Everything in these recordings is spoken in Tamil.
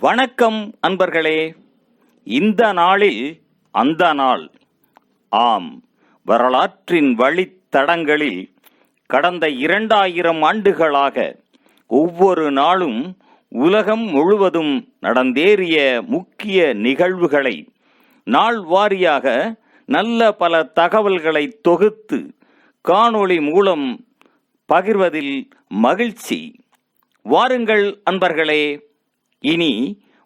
வணக்கம் அன்பர்களே. இந்த நாளில் அந்த நாள். ஆம், வரலாற்றின் வழித்தடங்களில் கடந்த 2000 ஆண்டுகளாக ஒவ்வொரு நாளும் உலகம் முழுவதும் நடந்தேறிய முக்கிய நிகழ்வுகளை நாள் வாரியாக நல்ல பல தகவல்களை தொகுத்து காணொளி மூலம் பகிர்வதில் மகிழ்ச்சி. வாருங்கள் அன்பர்களே, இனி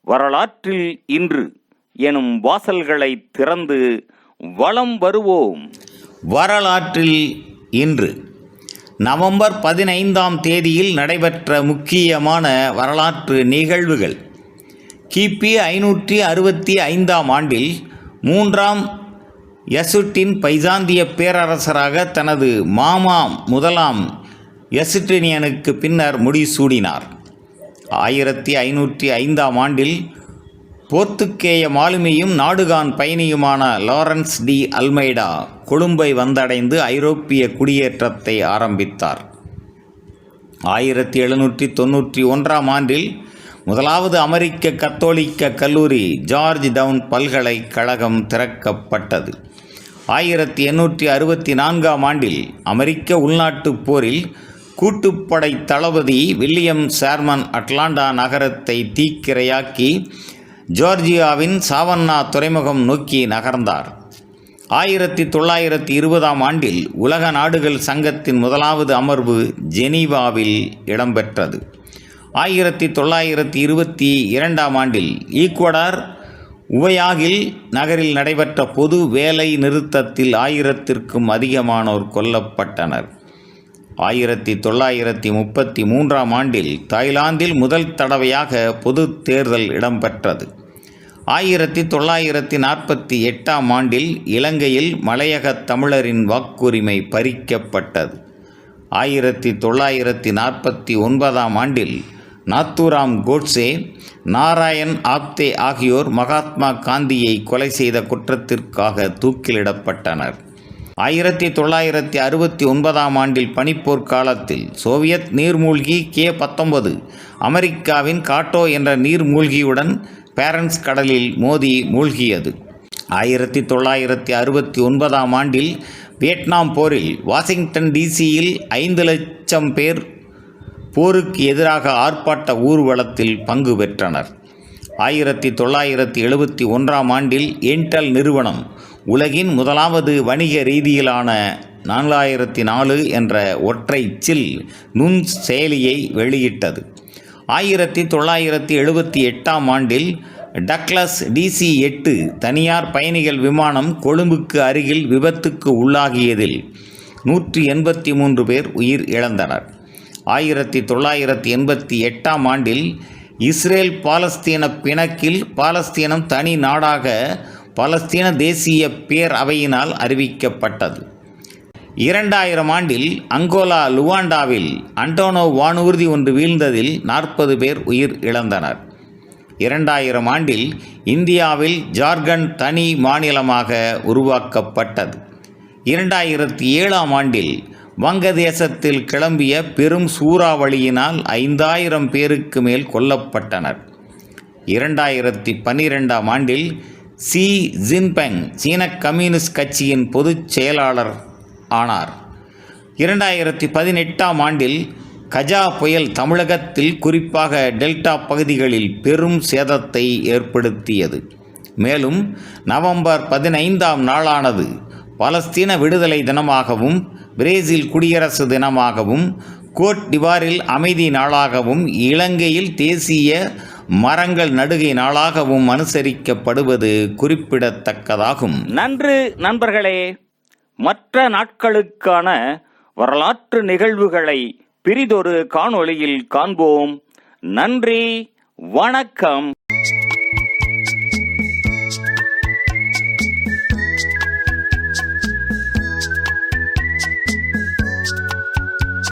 வரலாற்றில் இன்று எனும் வாசல்களை திறந்து வலம் வருவோம். வரலாற்றில் இன்று நவம்பர் 15ஆம் தேதியில் நடைபெற்ற முக்கியமான வரலாற்று நிகழ்வுகள். கிபி 565ஆம் ஆண்டில் 3ஆம் யசுட்டின் பைசாந்திய பேரரசராக தனது மாமா 1ஆம் யசுட்டினியனுக்கு பின்னர் முடிசூடினார். 1505ஆம் ஆண்டில் போர்த்துக்கேய மாலுமியும் நாடுகான் பயணியுமான லாரன்ஸ் டி அல்மைடா கொழும்பை வந்தடைந்து ஐரோப்பிய குடியேற்றத்தை ஆரம்பித்தார். 1791ஆம் ஆண்டில் முதலாவது அமெரிக்க கத்தோலிக்க கல்லூரி ஜார்ஜ் டவுன் பல்கலைக்கழகம் திறக்கப்பட்டது. 1864ஆம் ஆண்டில் அமெரிக்க உள்நாட்டுப் போரில் கூட்டுப்படை தளபதி வில்லியம் ஷெர்மன் அட்லாண்டா நகரத்தை தீக்கிரையாக்கி ஜார்ஜியாவின் சாவன்னா துறைமுகம் நோக்கி நகர்ந்தார். 1920ஆம் ஆண்டில் உலக நாடுகள் சங்கத்தின் முதலாவது அமர்வு ஜெனீவாவில் இடம்பெற்றது. 1922ஆம் ஆண்டில் ஈக்குவடார் உவயாகில் நகரில் நடைபெற்ற பொது வேலை நிறுத்தத்தில் 1000க்கும் அதிகமானோர் கொல்லப்பட்டனர். 1933ஆம் ஆண்டில் தாய்லாந்தில் முதல் தடவையாக பொது தேர்தல் இடம்பெற்றது. 1948ஆம் ஆண்டில் இலங்கையில் மலையக தமிழரின் வாக்குரிமை பறிக்கப்பட்டது. 1949ஆம் ஆண்டில் நாத்துராம் கோட்சே, நாராயண் ஆப்தே ஆகியோர் மகாத்மா காந்தியை கொலை செய்த குற்றத்திற்காக தூக்கிலிடப்பட்டனர். 1969ஆம் ஆண்டில் பனிப்போர் காலத்தில் சோவியத் நீர்மூழ்கி K-19 அமெரிக்காவின் காட்டோ என்ற நீர்மூழ்கியுடன் பேரன்ஸ் கடலில் மோதி மூழ்கியது. 1969ஆம் ஆண்டில் வியட்நாம் போரில் வாஷிங்டன் டிசியில் 5 லட்சம் பேர் போருக்கு எதிராக ஆர்ப்பாட்ட ஊர்வலத்தில் பங்கு பெற்றனர். 1971ஆம் ஆண்டில் இன்டெல் நிறுவனம் உலகின் முதலாவது வணிக ரீதியிலான 4004 என்ற ஒற்றை சில் நுண் செயலியை வெளியிட்டது. 1978ஆம் ஆண்டில் டக்ளஸ் DC-8 தனியார் பயணிகள் விமானம் கொழும்புக்கு அருகில் விபத்துக்கு உள்ளாகியதில் 183 பேர் உயிர் இழந்தனர். 1988ஆம் ஆண்டில் இஸ்ரேல் பாலஸ்தீன பிணக்கில் பாலஸ்தீனம் தனி நாடாக பாலஸ்தீன தேசிய பேரவையினால் அறிவிக்கப்பட்டது. 2000 ஆண்டில் அங்கோலா லுவாண்டாவில் அண்டோனோ வானூர்தி ஒன்று வீழ்ந்ததில் 40 பேர் உயிர் இழந்தனர். 2000 ஆண்டில் இந்தியாவில் ஜார்க்கண்ட் தனி மாநிலமாக உருவாக்கப்பட்டது. 2007ஆம் ஆண்டில் வங்கதேசத்தில் கிளம்பிய பெரும் சூறாவளியினால் 5000 பேருக்கு மேல் கொல்லப்பட்டனர். 2012ஆம் ஆண்டில் ஷி ஜின்பிங் சீன கம்யூனிஸ்ட் கட்சியின் பொதுச் செயலாளர் ஆனார். 2018ஆம் ஆண்டில் கஜா புயல் தமிழகத்தில் குறிப்பாக டெல்டா பகுதிகளில் பெரும் சேதத்தை ஏற்படுத்தியது. மேலும் நவம்பர் 15ஆம் நாளானது பாலஸ்தீன விடுதலை தினமாகவும், பிரேசில் குடியரசு தினமாகவும், கோட் டிவாரில் அமைதி நாளாகவும், இலங்கையில் தேசிய மரங்கள் நடுகை நாளாகவும் அனுசரிக்கப்படுவது குறிப்பிடத்தக்கதாகும். நன்று நண்பர்களே. மற்ற நாட்களுக்கான வரலாற்று நிகழ்வுகளை பிரிதொரு காணொளியில் காண்போம். நன்றி, வணக்கம்.